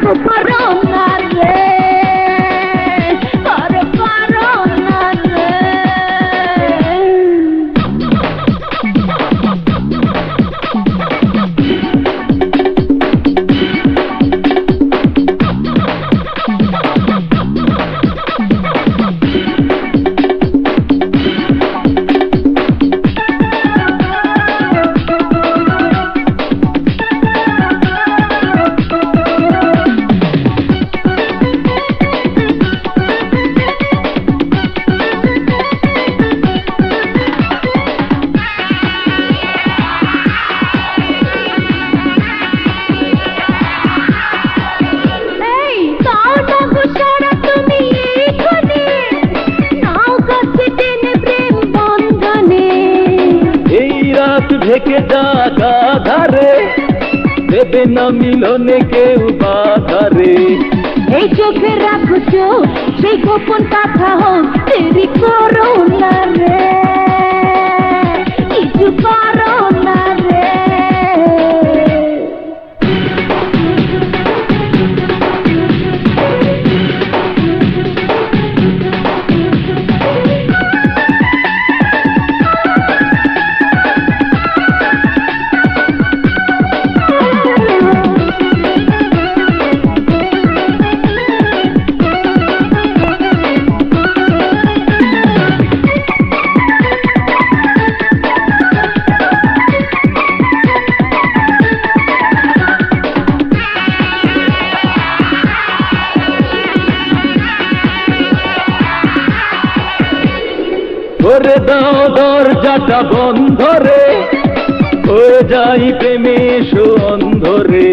রাখো পারো না রে, পারো পারো না রে। ঢেকে যাকা ধারে দেবে না মিলনে কেউ বাধারে। এই চোখে রাখো চোখ, সেই গোপন কথা হোক, দেরি করো না রে, কিছু করো না রে। করে দাও দরজাটা বন্ধ রে, হয়ে যাই প্রেমে সুন্ধরে।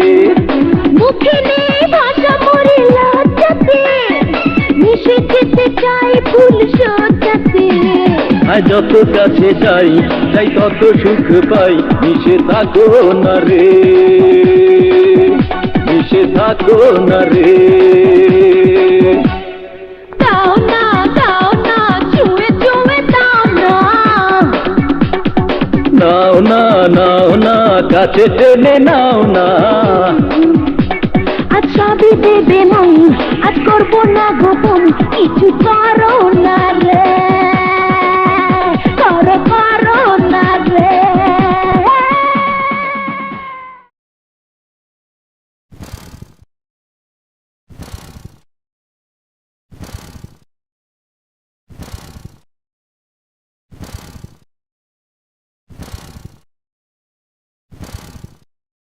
মুখে নেই ভাষা মরে লজ্জাতে, মিশে যেতে চাই ফুল সজ্জাতে। যত কাছে যাই যাই তত সুখ পাই, মিশে থাকো না রে, মিশে থাকো না রে। দাও না দাও না, ছুঁয়ে ছুঁয়ে দাও না, নাও না নাও না, কাছে টেনে নাও না। আজ সবই দেবে মন, আজ করবো না গোপন, কিছু করো